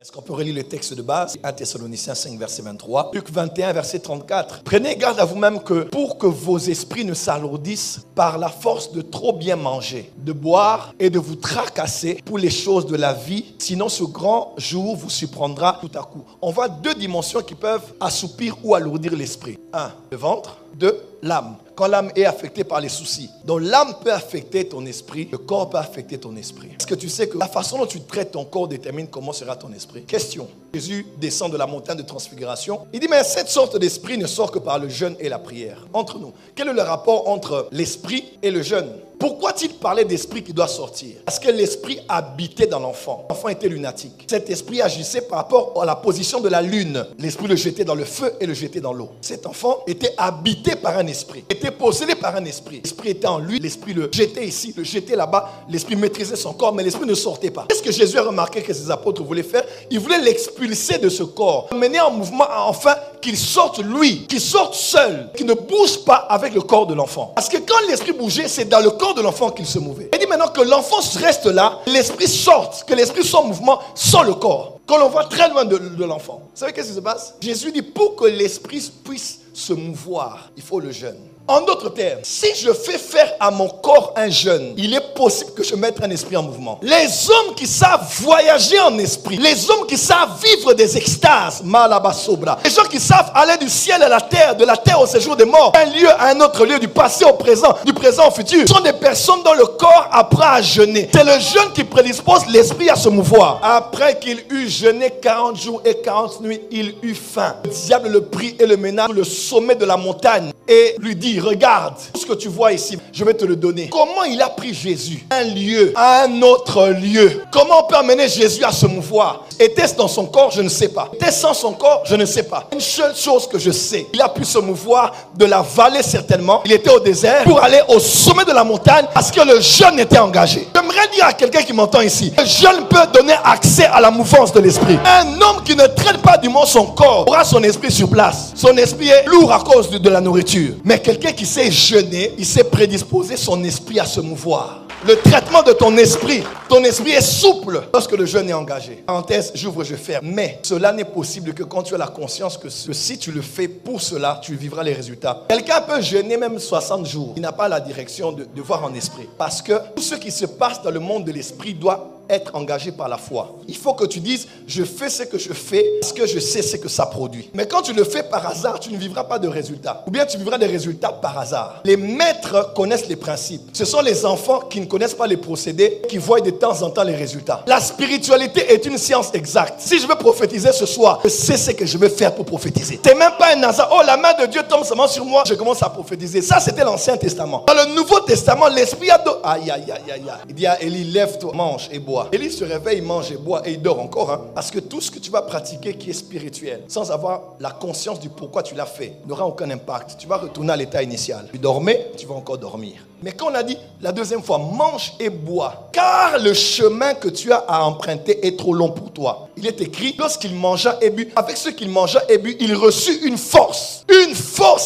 Est-ce qu'on peut relire le texte de base? 1 Thessaloniciens 5, verset 23. Luc 21, verset 34. Prenez garde à vous-même que pour que vos esprits ne s'alourdissent par la force de trop bien manger, de boire et de vous tracasser pour les choses de la vie. Sinon, ce grand jour vous surprendra tout à coup. On voit deux dimensions qui peuvent assoupir ou alourdir l'esprit. 1, le ventre. 2, l'âme. Quand l'âme est affectée par les soucis. Donc l'âme peut affecter ton esprit, le corps peut affecter ton esprit. Est-ce que tu sais que la façon dont tu traites ton corps détermine comment sera ton esprit? Question. Jésus descend de la montagne de transfiguration. Il dit, mais cette sorte d'esprit ne sort que par le jeûne et la prière. Entre nous, quel est le rapport entre l'esprit et le jeûne? Pourquoi il parlait d'esprit qui doit sortir? Parce que l'esprit habitait dans l'enfant. L'enfant était lunatique. Cet esprit agissait par rapport à la position de la lune. L'esprit le jetait dans le feu et le jetait dans l'eau. Cet enfant était habité par un esprit, était possédé par un esprit. L'esprit était en lui, l'esprit le jetait ici, le jetait là-bas. L'esprit maîtrisait son corps, mais l'esprit ne sortait pas. Qu'est-ce que Jésus a remarqué que ses apôtres voulaient faire? Ils voulaient l'expulser de ce corps, mener en mouvement afin qu'il sorte lui, qu'il sorte seul, qu'il ne bouge pas avec le corps de l'enfant. Parce que quand l'esprit bougeait, c'est dans le corps de l'enfant qu'il se mouvait. Il dit maintenant que l'enfant reste là, l'esprit sorte, que l'esprit soit en mouvement sans le corps. Quand on voit très loin de l'enfant. Vous savez qu'est-ce qui se passe? Jésus dit, pour que l'esprit puisse se mouvoir, il faut le jeûne. En d'autres termes, si je fais faire à mon corps un jeûne, il est possible que je mette un esprit en mouvement. Les hommes qui savent voyager en esprit, les hommes qui savent vivre des extases, malabasobra, les gens qui savent aller du ciel à la terre, de la terre au séjour des morts, d'un lieu à un autre lieu, du passé au présent, du présent au futur, sont des personnes dont le corps apprend à jeûner. C'est le jeûne qui prédispose l'esprit à se mouvoir. Après qu'il eut jeûné 40 jours et 40 nuits, il eut faim. Le diable le prit et le mena sur le sommet de la montagne et lui dit, regarde, tout ce que tu vois ici, je vais te le donner. Comment il a pris Jésus d'un lieu à un autre lieu? Comment on peut amener Jésus à se mouvoir? Était-ce dans son corps? Je ne sais pas. Était-ce sans son corps? Je ne sais pas. Une seule chose que je sais, il a pu se mouvoir de la vallée certainement. Il était au désert pour aller au sommet de la montagne parce que le jeûne était engagé. J'aimerais dire à quelqu'un qui m'entend ici, le jeûne peut donner accès à la mouvance de l'esprit. Un homme qui ne traite pas du moins son corps aura son esprit sur place. Son esprit est lourd à cause de la nourriture. Mais quelqu'un qui sait jeûner, il sait prédisposer son esprit à se mouvoir. Le traitement de ton esprit est souple lorsque le jeûne est engagé. Parenthèse, j'ouvre, je ferme. Mais cela n'est possible que quand tu as la conscience que si tu le fais pour cela, tu vivras les résultats. Quelqu'un peut jeûner même 60 jours. Il n'a pas la direction de voir en esprit. Parce que tout ce qui se passe dans le monde de l'esprit doit être engagé par la foi. Il faut que tu dises, je fais ce que je fais parce que je sais ce que ça produit. Mais quand tu le fais par hasard, tu ne vivras pas de résultats. Ou bien tu vivras des résultats par hasard. Les maîtres connaissent les principes. Ce sont les enfants qui ne connaissent pas les procédés qui voient de temps en temps les résultats. La spiritualité est une science exacte. Si je veux prophétiser ce soir, je sais ce que je vais faire pour prophétiser. C'est même pas un hasard. Oh, la main de Dieu tombe seulement sur moi, je commence à prophétiser. Ça, c'était l'Ancien Testament. Dans le Nouveau Testament, l'Esprit a d'autres. Aïe, aïe, aïe, aïe. Il dit à Élie, lève-toi, mange et bois. Élie se réveille, mange et boit et il dort encore. Parce que tout ce que tu vas pratiquer qui est spirituel, sans avoir la conscience du pourquoi tu l'as fait, n'aura aucun impact. Tu vas retourner à l'état initial. Tu dormais, tu vas encore dormir. Mais quand on a dit la deuxième fois, mange et bois, car le chemin que tu as à emprunter est trop long pour toi. Il est écrit, lorsqu'il mangea et but, avec ce qu'il mangea et but, il reçut une force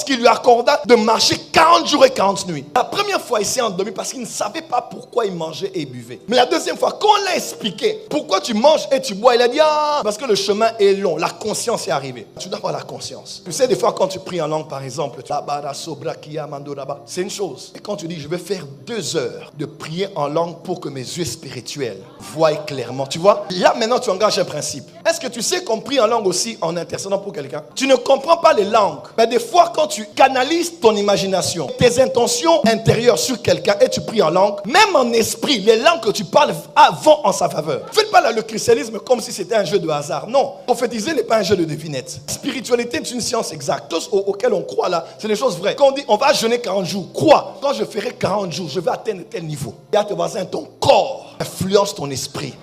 qui lui accorda de marcher 40 jours et 40 nuits. La première fois, il s'est endormi parce qu'il ne savait pas pourquoi il mangeait et buvait. Mais la deuxième fois, quand on l'a expliqué, pourquoi tu manges et tu bois, il a dit, parce que le chemin est long, la conscience est arrivée. Tu dois avoir la conscience. Tu sais, des fois, quand tu pries en langue, par exemple, c'est une chose. Et quand tu dis, je vais faire 2 heures de prier en langue pour que mes yeux spirituels voient clairement. Tu vois, là maintenant tu engages un principe. Est-ce que tu sais qu'on prie en langue aussi en intercédant pour quelqu'un? Tu ne comprends pas les langues. Mais des fois quand tu canalises ton imagination, tes intentions intérieures sur quelqu'un et tu pries en langue, même en esprit, les langues que tu parles vont en sa faveur. Faites pas le christianisme comme si c'était un jeu de hasard. Non, prophétiser n'est pas un jeu de devinette. Spiritualité est une science exacte. Tout auquel on croit là, c'est des choses vraies. Quand on dit on va jeûner 40 jours, crois. Quand je ferai 40 jours, je vais atteindre tel niveau. Et à tes voisins, ton corps influence ton esprit.